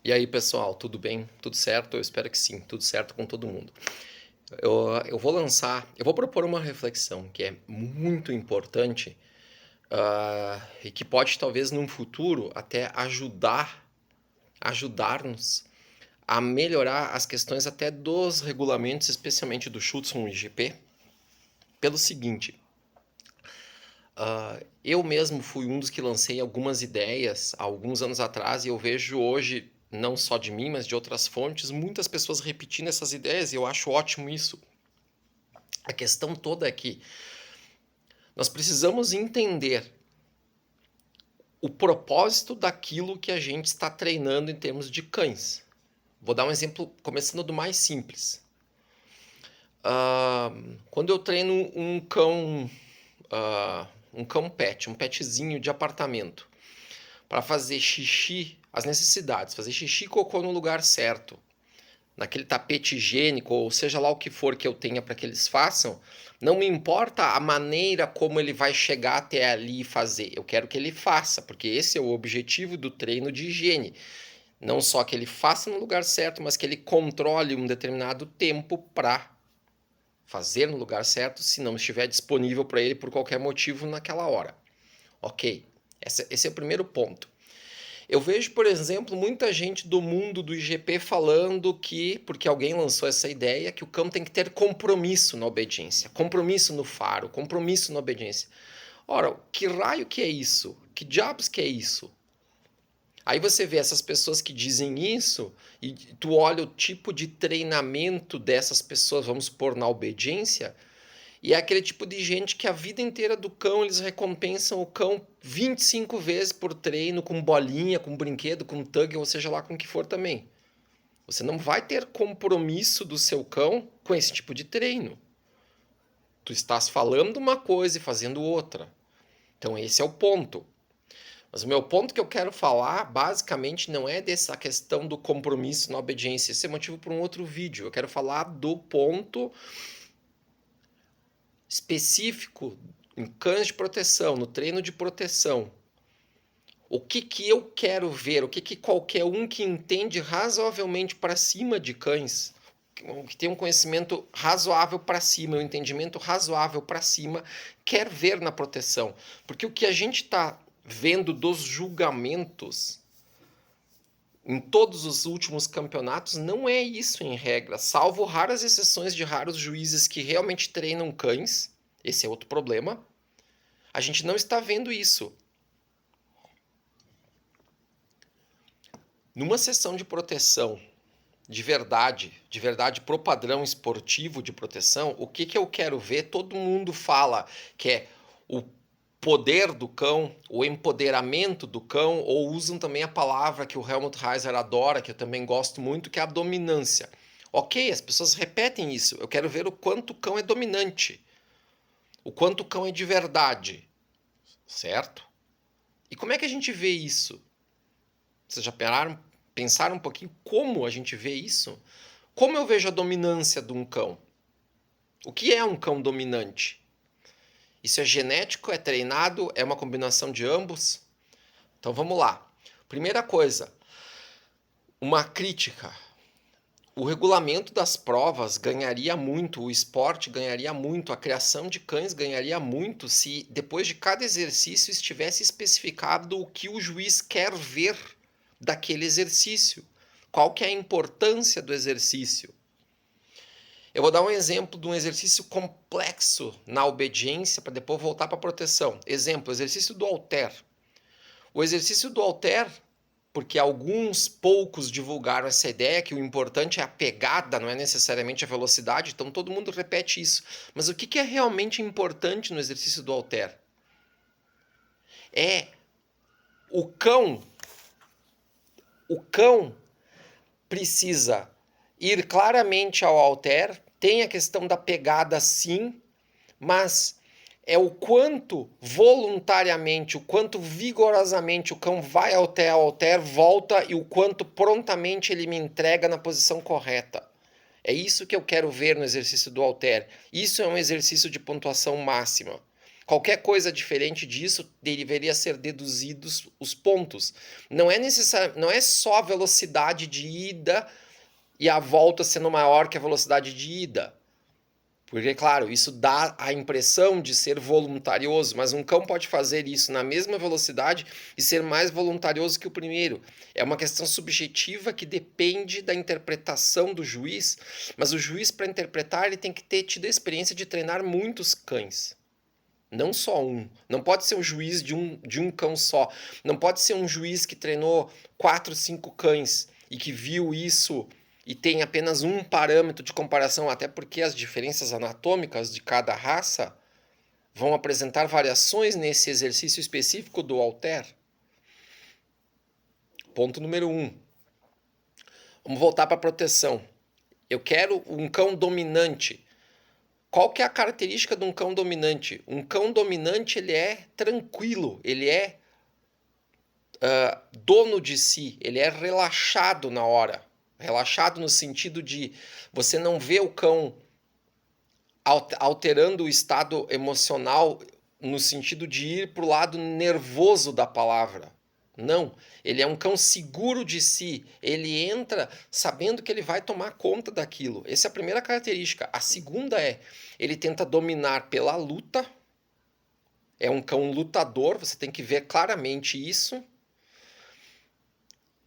E aí, pessoal, tudo bem? Tudo certo? Eu espero que sim, tudo certo com todo mundo. Eu vou propor uma reflexão que é muito importante, e que pode talvez num futuro até ajudar-nos a melhorar as questões até dos regulamentos, especialmente do Schutzhund IGP, pelo seguinte. Eu mesmo fui um dos que lancei algumas ideias há alguns anos atrás e eu vejo hoje, não só de mim, mas de outras fontes, muitas pessoas repetindo essas ideias e eu acho ótimo isso. A questão toda é que nós precisamos entender o propósito daquilo que a gente está treinando em termos de cães. Vou dar um exemplo começando do mais simples. Quando eu treino um cão pet, um petzinho de apartamento, para fazer xixi, as necessidades, fazer xixi e cocô no lugar certo, naquele tapete higiênico, ou seja lá o que for que eu tenha para que eles façam, não me importa a maneira como ele vai chegar até ali e fazer. Eu quero que ele faça, porque esse é o objetivo do treino de higiene. Não só que ele faça no lugar certo, mas que ele controle um determinado tempo para fazer no lugar certo, se não estiver disponível para ele por qualquer motivo naquela hora. Ok, esse é o primeiro ponto. Eu vejo, por exemplo, muita gente do mundo do IGP falando que, porque alguém lançou essa ideia, que o cão tem que ter compromisso na obediência, compromisso no faro, compromisso na obediência. Ora, que raio que é isso? Que diabos que é isso? Aí você vê essas pessoas que dizem isso e tu olha o tipo de treinamento dessas pessoas, vamos supor, na obediência, e é aquele tipo de gente que a vida inteira do cão eles recompensam o cão 25 vezes por treino, com bolinha, com brinquedo, com tug, ou seja lá com o que for também. Você não vai ter compromisso do seu cão com esse tipo de treino. Tu estás falando uma coisa e fazendo outra. Então esse é o ponto. Mas o meu ponto que eu quero falar, basicamente, não é dessa questão do compromisso na obediência. Esse é motivo para um outro vídeo. Eu quero falar do ponto específico em cães de proteção, no treino de proteção. O que eu quero ver, o que qualquer um que entende razoavelmente para cima de cães, que tem um conhecimento razoável para cima, um entendimento razoável para cima, quer ver na proteção. Porque o que a gente está vendo dos julgamentos em todos os últimos campeonatos não é isso em regra, salvo raras exceções de raros juízes que realmente treinam cães. Esse é outro problema. A gente não está vendo isso. Numa sessão de proteção de verdade pro padrão esportivo de proteção, o que eu quero ver? Todo mundo fala que é o poder do cão, o empoderamento do cão, ou usam também a palavra que o Helmut Heiser adora, que eu também gosto muito, que é a dominância. Ok, as pessoas repetem isso. Eu quero ver o quanto o cão é dominante, o quanto o cão é de verdade, certo? E como é que a gente vê isso? Vocês já pensaram um pouquinho como a gente vê isso? Como eu vejo a dominância de um cão? O que é um cão dominante? Isso é genético, é treinado, é uma combinação de ambos? Então vamos lá. Primeira coisa, uma crítica. O regulamento das provas ganharia muito, o esporte ganharia muito, a criação de cães ganharia muito se depois de cada exercício estivesse especificado o que o juiz quer ver daquele exercício. Qual que é a importância do exercício? Eu vou dar um exemplo de um exercício complexo na obediência para depois voltar para a proteção. Exemplo, exercício do halter. O exercício do halter, porque alguns poucos divulgaram essa ideia que o importante é a pegada, não é necessariamente a velocidade, então todo mundo repete isso. Mas o que é realmente importante no exercício do halter? É o cão. O cão precisa ir claramente ao halter, tem a questão da pegada sim, mas é o quanto voluntariamente, o quanto vigorosamente o cão vai até o halter, volta e o quanto prontamente ele me entrega na posição correta. É isso que eu quero ver no exercício do halter. Isso é um exercício de pontuação máxima. Qualquer coisa diferente disso deveria ser deduzidos os pontos. Não é necessário, não é só a velocidade de ida e a volta sendo maior que a velocidade de ida. Porque, claro, isso dá a impressão de ser voluntarioso, mas um cão pode fazer isso na mesma velocidade e ser mais voluntarioso que o primeiro. É uma questão subjetiva que depende da interpretação do juiz, mas o juiz, para interpretar, ele tem que ter tido a experiência de treinar muitos cães. Não só um. Não pode ser um juiz de um cão só. Não pode ser um juiz que treinou 4, 5 cães e que viu isso e tem apenas um parâmetro de comparação, até porque as diferenças anatômicas de cada raça vão apresentar variações nesse exercício específico do halter. Ponto número 1. Vamos voltar para a proteção. Eu quero um cão dominante. Qual que é a característica de um cão dominante? Um cão dominante, ele é tranquilo, ele é dono de si, ele é relaxado na hora. Relaxado no sentido de você não vê o cão alterando o estado emocional no sentido de ir para o lado nervoso da palavra. Não, ele é um cão seguro de si, ele entra sabendo que ele vai tomar conta daquilo. Essa é a primeira característica. A segunda é, ele tenta dominar pela luta, é um cão lutador, você tem que ver claramente isso.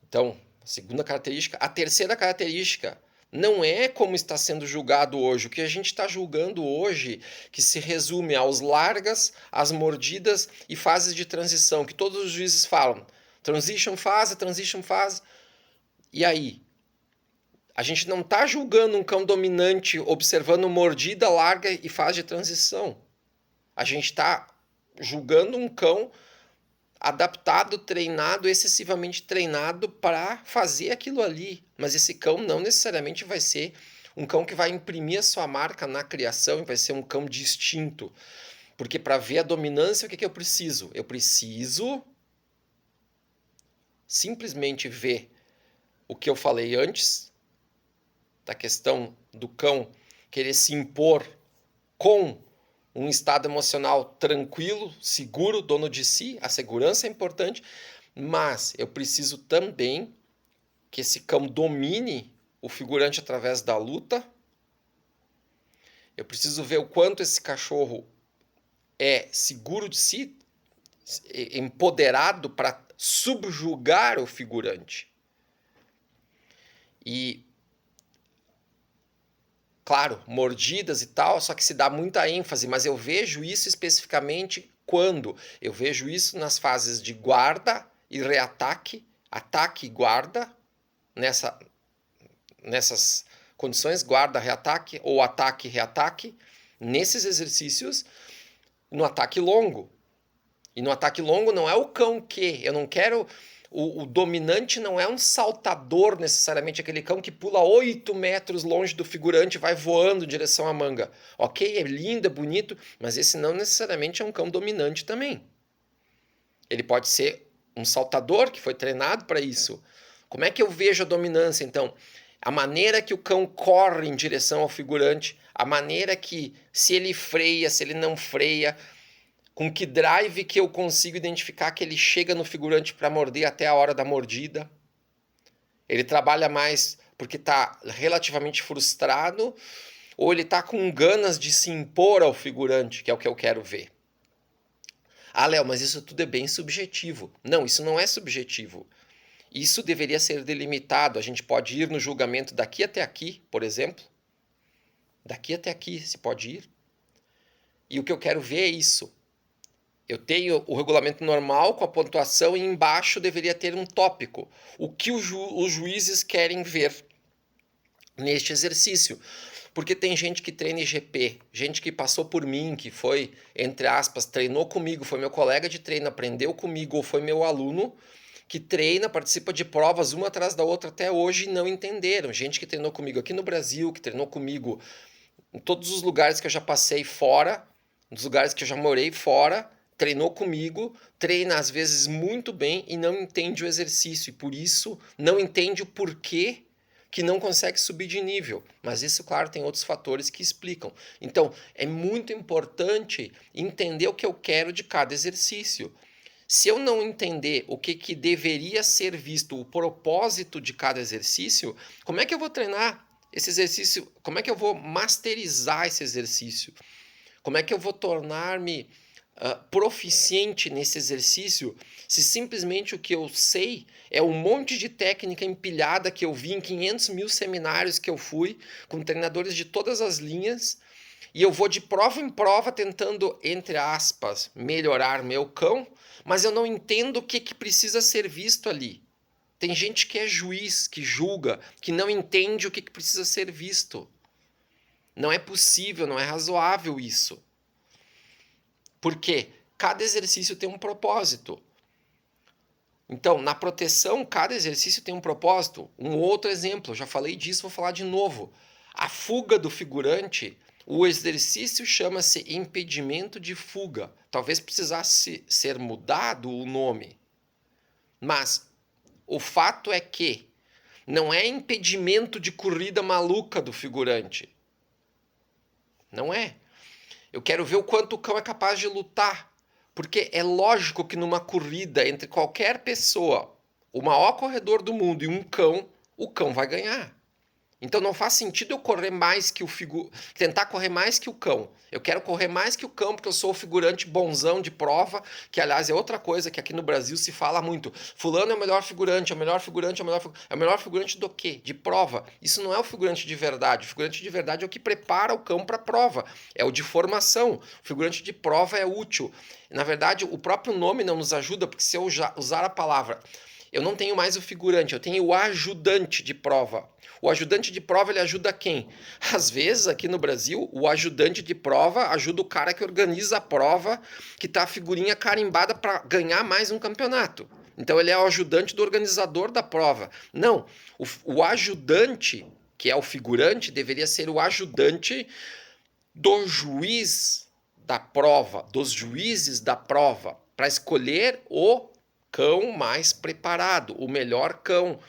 Então, a segunda característica. A terceira característica não é como está sendo julgado hoje. O que a gente está julgando hoje, que se resume aos largas, às mordidas e fases de transição, que todos os juízes falam. Transition fase. E aí? A gente não está julgando um cão dominante observando mordida, larga e fase de transição. A gente está julgando um cão adaptado, treinado, excessivamente treinado para fazer aquilo ali. Mas esse cão não necessariamente vai ser um cão que vai imprimir a sua marca na criação e vai ser um cão distinto. Porque para ver a dominância, o que eu preciso? Eu preciso simplesmente ver o que eu falei antes, da questão do cão querer se impor com um estado emocional tranquilo, seguro, dono de si. A segurança é importante, mas eu preciso também que esse cão domine o figurante através da luta. Eu preciso ver o quanto esse cachorro é seguro de si, empoderado para subjugar o figurante. E, claro, mordidas e tal, só que se dá muita ênfase, mas eu vejo isso especificamente quando? Eu vejo isso nas fases de guarda e reataque, ataque e guarda, nessas condições, guarda, reataque ou ataque, reataque, nesses exercícios, no ataque longo. E no ataque longo não é o cão que, eu não quero... O dominante não é um saltador necessariamente, aquele cão que pula 8 metros longe do figurante e vai voando em direção à manga. Ok, é lindo, é bonito, mas esse não necessariamente é um cão dominante também. Ele pode ser um saltador que foi treinado para isso. Como é que eu vejo a dominância, então? A maneira que o cão corre em direção ao figurante, a maneira que, se ele freia, se ele não freia, com que drive que eu consigo identificar que ele chega no figurante para morder até a hora da mordida. Ele trabalha mais porque está relativamente frustrado ou ele está com ganas de se impor ao figurante, que é o que eu quero ver. Ah, Léo, mas isso tudo é bem subjetivo. Não, isso não é subjetivo. Isso deveria ser delimitado. A gente pode ir no julgamento daqui até aqui, por exemplo. Daqui até aqui se pode ir. E o que eu quero ver é isso. Eu tenho o regulamento normal com a pontuação e embaixo deveria ter um tópico. O que os juízes querem ver neste exercício. Porque tem gente que treina IGP, gente que passou por mim, que foi, entre aspas, treinou comigo, foi meu colega de treino, aprendeu comigo ou foi meu aluno, que treina, participa de provas uma atrás da outra até hoje e não entenderam. Gente que treinou comigo aqui no Brasil, que treinou comigo em todos os lugares que eu já passei fora, nos lugares que eu já morei fora, treinou comigo, treina às vezes muito bem e não entende o exercício. E por isso não entende o porquê que não consegue subir de nível. Mas isso, claro, tem outros fatores que explicam. Então, é muito importante entender o que eu quero de cada exercício. Se eu não entender o que deveria ser visto, o propósito de cada exercício, como é que eu vou treinar esse exercício? Como é que eu vou masterizar esse exercício? Como é que eu vou tornar-me proficiente nesse exercício se simplesmente o que eu sei é um monte de técnica empilhada que eu vi em 500 mil seminários que eu fui, com treinadores de todas as linhas, e eu vou de prova em prova tentando, entre aspas, melhorar meu cão, mas eu não entendo o que precisa ser visto ali. Tem gente que é juiz, que julga, que não entende o que precisa ser visto. Não é possível, não é razoável isso. Porque cada exercício tem um propósito. Então, na proteção, cada exercício tem um propósito. Um outro exemplo, já falei disso, vou falar de novo. A fuga do figurante, o exercício chama-se impedimento de fuga. Talvez precisasse ser mudado o nome. Mas o fato é que não é impedimento de corrida maluca do figurante. Não é. Eu quero ver o quanto o cão é capaz de lutar. Porque é lógico que numa corrida entre qualquer pessoa, o maior corredor do mundo e um cão, o cão vai ganhar. Então não faz sentido eu correr mais que tentar correr mais que o cão. Eu quero correr mais que o cão porque eu sou o figurante bonzão de prova, que aliás é outra coisa que aqui no Brasil se fala muito. Fulano é o melhor figurante, é o melhor figurante, é o melhor figurante do quê? De prova. Isso não é o figurante de verdade. O figurante de verdade é o que prepara o cão para a prova. É o de formação. O figurante de prova é útil. Na verdade, o próprio nome não nos ajuda, porque se eu usar a palavra eu não tenho mais o figurante, eu tenho o ajudante de prova. O ajudante de prova, ele ajuda quem? Às vezes, aqui no Brasil, o ajudante de prova ajuda o cara que organiza a prova, que tá a figurinha carimbada para ganhar mais um campeonato. Então, ele é o ajudante do organizador da prova. Não, o ajudante, que é o figurante, deveria ser o ajudante do juiz da prova, dos juízes da prova, para escolher o cão mais preparado, o melhor cão,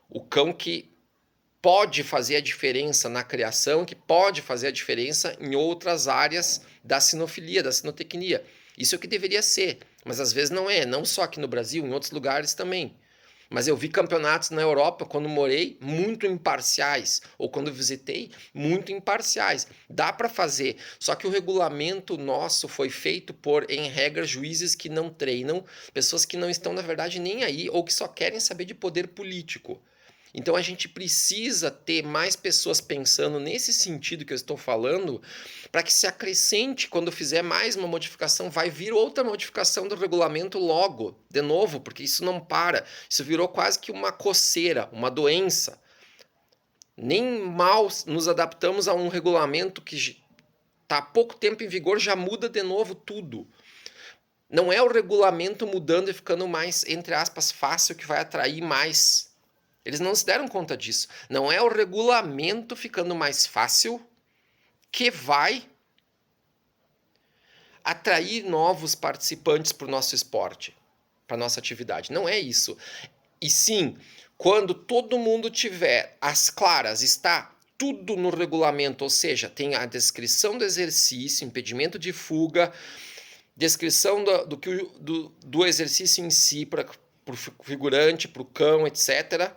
o cão que pode fazer a diferença na criação, que pode fazer a diferença em outras áreas da sinofilia, da sinotecnia. Isso é o que deveria ser, mas às vezes não é, não só aqui no Brasil, em outros lugares também. Mas eu vi campeonatos na Europa, quando morei, muito imparciais, ou quando visitei, muito imparciais. Dá para fazer, só que o regulamento nosso foi feito por, em regra, juízes que não treinam, pessoas que não estão, na verdade, nem aí, ou que só querem saber de poder político. Então a gente precisa ter mais pessoas pensando nesse sentido que eu estou falando, para que se acrescente, quando fizer mais uma modificação, vai vir outra modificação do regulamento logo, de novo, porque isso não para. Isso virou quase que uma coceira, uma doença. Nem mal nos adaptamos a um regulamento que está há pouco tempo em vigor, já muda de novo tudo. Não é o regulamento mudando e ficando mais, entre aspas, fácil que vai atrair mais. Eles não se deram conta disso. Não é o regulamento ficando mais fácil que vai atrair novos participantes para o nosso esporte, para a nossa atividade. Não é isso. E sim, quando todo mundo tiver as claras, está tudo no regulamento, ou seja, tem a descrição do exercício, impedimento de fuga, descrição do exercício em si para o figurante, para o cão, etc.,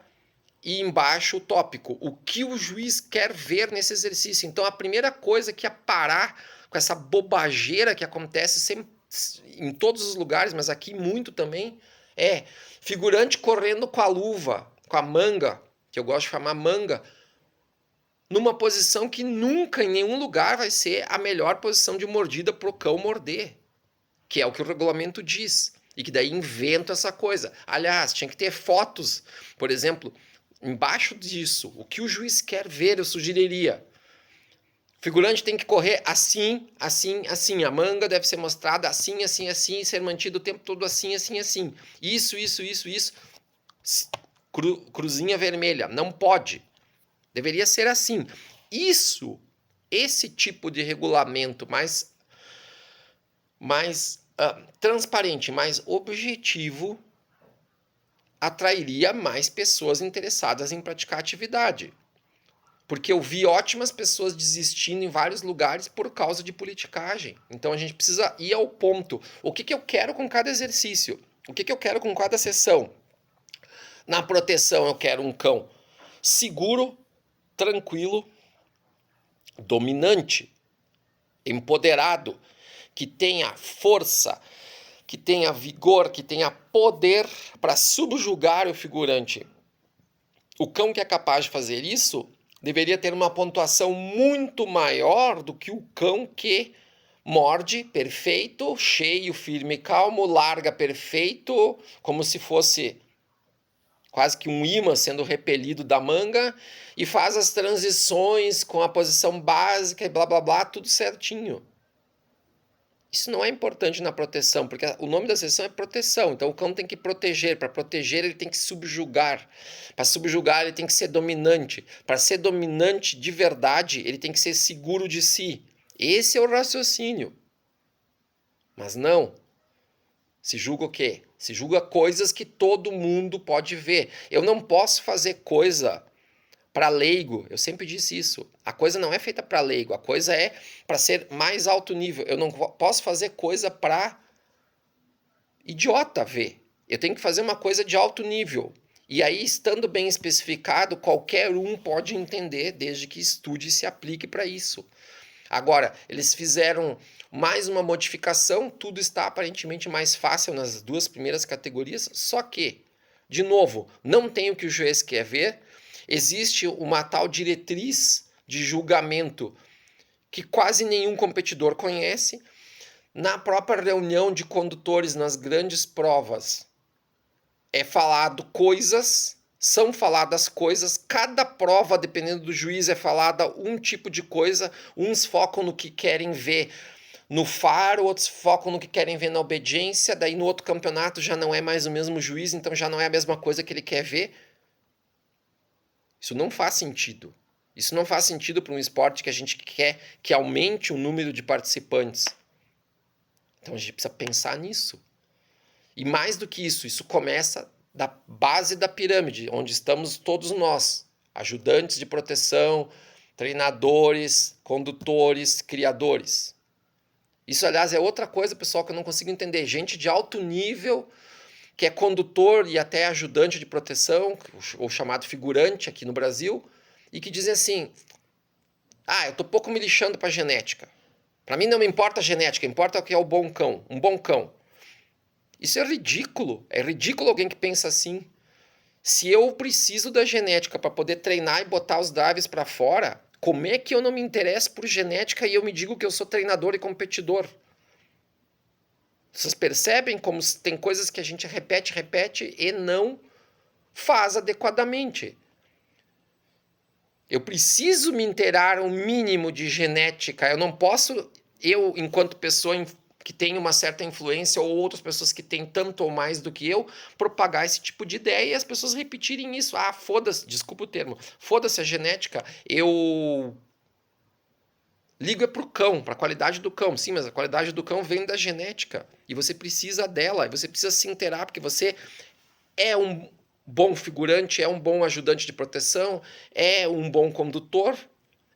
e embaixo o tópico, o que o juiz quer ver nesse exercício. Então a primeira coisa que é parar com essa bobageira que acontece sempre, em todos os lugares, mas aqui muito também, é figurante correndo com a luva, com a manga, que eu gosto de chamar manga, numa posição que nunca em nenhum lugar vai ser a melhor posição de mordida para o cão morder, que é o que o regulamento diz. E que daí inventa essa coisa. Aliás, tinha que ter fotos, por exemplo, embaixo disso, o que o juiz quer ver, eu sugeriria. O figurante tem que correr assim, assim, assim. A manga deve ser mostrada assim, assim, assim, e ser mantido o tempo todo assim, assim, assim. Isso, isso, isso, isso. Cruzinha vermelha. Não pode. Deveria ser assim. Esse tipo de regulamento mais transparente, mais objetivo, atrairia mais pessoas interessadas em praticar atividade. Porque eu vi ótimas pessoas desistindo em vários lugares por causa de politicagem. Então a gente precisa ir ao ponto. O que eu quero com cada exercício? O que eu quero com cada sessão? Na proteção eu quero um cão seguro, tranquilo, dominante, empoderado, que tenha força, que tenha vigor, que tenha poder para subjugar o figurante. O cão que é capaz de fazer isso deveria ter uma pontuação muito maior do que o cão que morde perfeito, cheio, firme e calmo, larga perfeito, como se fosse quase que um imã sendo repelido da manga, e faz as transições com a posição básica e blá blá blá, tudo certinho. Isso não é importante na proteção, porque o nome da sessão é proteção. Então o cão tem que proteger. Para proteger, ele tem que subjugar. Para subjugar, ele tem que ser dominante. Para ser dominante de verdade, ele tem que ser seguro de si. Esse é o raciocínio. Mas não. Se julga o quê? Se julga coisas que todo mundo pode ver. Eu não posso fazer coisa para leigo. Eu sempre disse isso. A coisa não é feita para leigo. A coisa é para ser mais alto nível. Eu não posso fazer coisa para idiota ver. Eu tenho que fazer uma coisa de alto nível. E aí, estando bem especificado, qualquer um pode entender, desde que estude e se aplique para isso. Agora, eles fizeram mais uma modificação, tudo está aparentemente mais fácil nas duas primeiras categorias, só que, de novo, não tem o que o juiz quer ver, existe uma tal diretriz de julgamento que quase nenhum competidor conhece. Na própria reunião de condutores nas grandes provas, é falado coisas, são faladas coisas, cada prova, dependendo do juiz, é falada um tipo de coisa, uns focam no que querem ver no faro, outros focam no que querem ver na obediência, daí no outro campeonato já não é mais o mesmo juiz, então já não é a mesma coisa que ele quer ver. Isso não faz sentido. Isso não faz sentido para um esporte que a gente quer que aumente o número de participantes. Então a gente precisa pensar nisso. E mais do que isso começa da base da pirâmide, onde estamos todos nós, ajudantes de proteção, treinadores, condutores, criadores. Isso, aliás, é outra coisa, pessoal, que eu não consigo entender. Gente de alto nível, que é condutor e até ajudante de proteção, ou chamado figurante aqui no Brasil, e que dizem assim, eu tô pouco me lixando para genética. Para mim não me importa a genética, importa o que é o bom cão, um bom cão. Isso é ridículo alguém que pensa assim. Se eu preciso da genética para poder treinar e botar os drives para fora, como é que eu não me interesso por genética e eu me digo que eu sou treinador e competidor? Vocês percebem como tem coisas que a gente repete e não faz adequadamente. Eu preciso me inteirar um mínimo de genética. Eu não posso, enquanto pessoa que tem uma certa influência, ou outras pessoas que têm tanto ou mais do que eu, propagar esse tipo de ideia e as pessoas repetirem isso. Foda-se, desculpa o termo, foda-se a genética, eu ligo é pro cão, para a qualidade do cão. Sim, mas a qualidade do cão vem da genética, e você precisa dela, e você precisa se inteirar, porque você é um bom figurante, é um bom ajudante de proteção, é um bom condutor,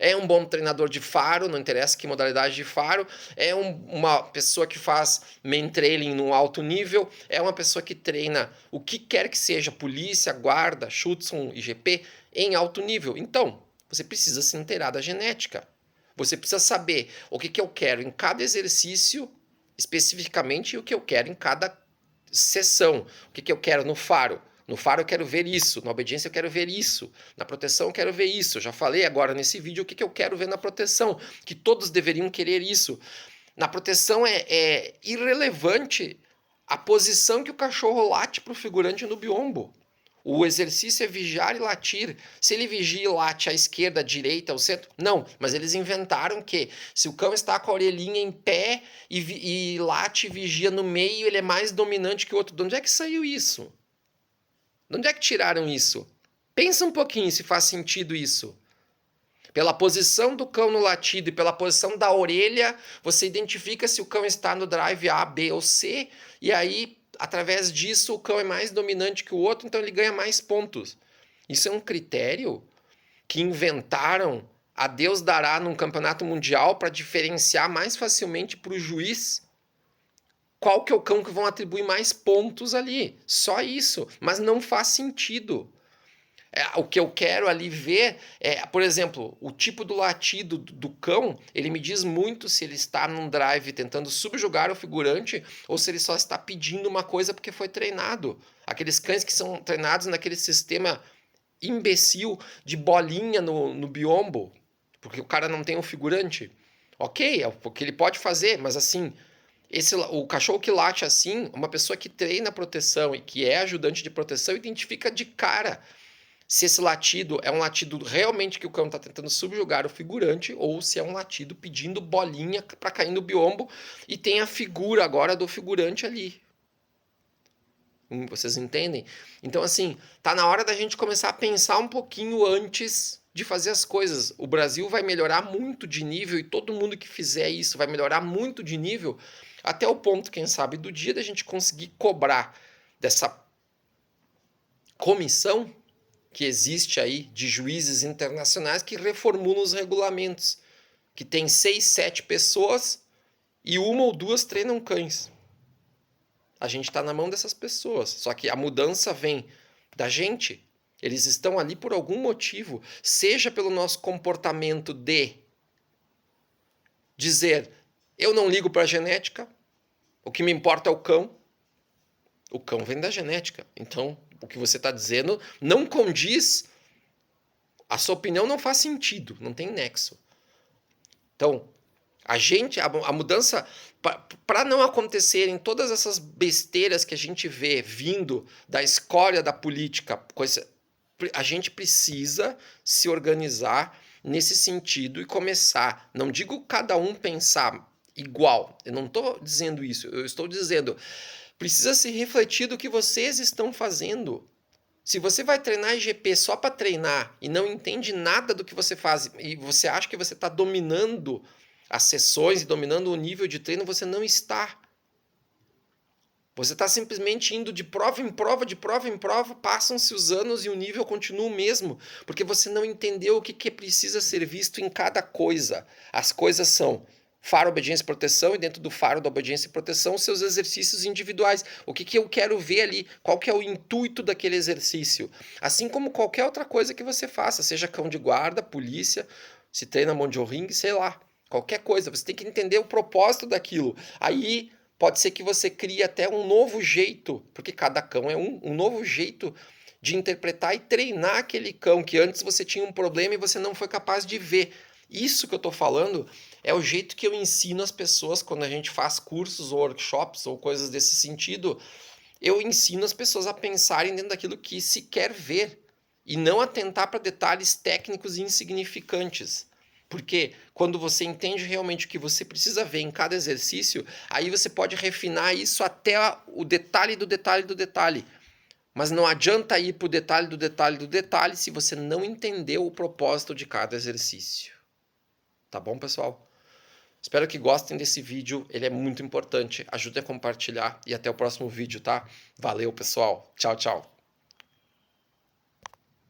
é um bom treinador de faro, não interessa que modalidade de faro, é uma pessoa que faz main trailing no alto nível, é uma pessoa que treina o que quer que seja, polícia, guarda, Schutzhund, IGP, em alto nível. Então, você precisa se inteirar da genética. Você precisa saber o que eu quero em cada exercício, especificamente, e o que eu quero em cada sessão. O que eu quero no faro? No faro eu quero ver isso, na obediência eu quero ver isso, na proteção eu quero ver isso. Eu já falei agora nesse vídeo o que eu quero ver na proteção, que todos deveriam querer isso. Na proteção é irrelevante a posição que o cachorro late para o figurante no biombo. O exercício é vigiar e latir. Se ele vigia e late à esquerda, à direita, ao centro... Não, mas eles inventaram que se o cão está com a orelhinha em pé e late e vigia no meio, ele é mais dominante que o outro. De onde é que saiu isso? De onde é que tiraram isso? Pensa um pouquinho se faz sentido isso. Pela posição do cão no latido e pela posição da orelha, você identifica se o cão está no drive A, B ou C, e aí através disso o cão é mais dominante que o outro, então ele ganha mais pontos. Isso é um critério que inventaram a Deus dará num campeonato mundial para diferenciar mais facilmente para o juiz qual que é o cão que vão atribuir mais pontos ali. Só isso. Mas não faz sentido. O que eu quero ali ver é, por exemplo, o tipo do latido do cão, ele me diz muito se ele está num drive tentando subjugar o figurante ou se ele só está pedindo uma coisa porque foi treinado. Aqueles cães que são treinados naquele sistema imbecil de bolinha no biombo, porque o cara não tem um figurante. Ok, é o que ele pode fazer, mas assim, o cachorro que late assim, uma pessoa que treina proteção e que é ajudante de proteção, identifica de cara se esse latido é um latido realmente que o cão está tentando subjugar o figurante ou se é um latido pedindo bolinha para cair no biombo e tem a figura agora do figurante ali. Vocês entendem? Então, assim, tá na hora da gente começar a pensar um pouquinho antes de fazer as coisas. O Brasil vai melhorar muito de nível e todo mundo que fizer isso vai melhorar muito de nível até o ponto, quem sabe, do dia da gente conseguir cobrar dessa comissão que existe aí de juízes internacionais que reformulam os regulamentos, que tem 6, 7 pessoas e uma ou duas treinam cães. A gente está na mão dessas pessoas, só que a mudança vem da gente. Eles estão ali por algum motivo, seja pelo nosso comportamento de dizer, eu não ligo para a genética, o que me importa é o cão. O cão vem da genética, então o que você está dizendo não condiz, a sua opinião não faz sentido, não tem nexo. Então, a mudança, para não acontecerem todas essas besteiras que a gente vê vindo da escória da política, a gente precisa se organizar nesse sentido e começar, não digo cada um pensar igual, eu não estou dizendo isso, eu estou dizendo, precisa se refletir do que vocês estão fazendo. Se você vai treinar IGP só para treinar e não entende nada do que você faz e você acha que você está dominando as sessões e dominando o nível de treino, você não está. Você está simplesmente indo de prova em prova, de prova em prova, passam-se os anos e o nível continua o mesmo, porque você não entendeu o que precisa ser visto em cada coisa. As coisas são faro, obediência e proteção, e dentro do faro da obediência e proteção, seus exercícios individuais. O que eu quero ver ali? Qual que é o intuito daquele exercício? Assim como qualquer outra coisa que você faça, seja cão de guarda, polícia, se treina monjo ring, sei lá. Qualquer coisa, você tem que entender o propósito daquilo. Aí pode ser que você crie até um novo jeito, porque cada cão é um novo jeito de interpretar e treinar aquele cão que antes você tinha um problema e você não foi capaz de ver. Isso que eu estou falando é o jeito que eu ensino as pessoas quando a gente faz cursos ou workshops ou coisas desse sentido. Eu ensino as pessoas a pensarem dentro daquilo que se quer ver e não atentar para detalhes técnicos e insignificantes. Porque quando você entende realmente o que você precisa ver em cada exercício, aí você pode refinar isso até o detalhe do detalhe do detalhe. Mas não adianta ir para o detalhe do detalhe do detalhe se você não entendeu o propósito de cada exercício. Tá bom, pessoal? Espero que gostem desse vídeo, ele é muito importante. Ajude a compartilhar e até o próximo vídeo, tá? Valeu, pessoal. Tchau, tchau.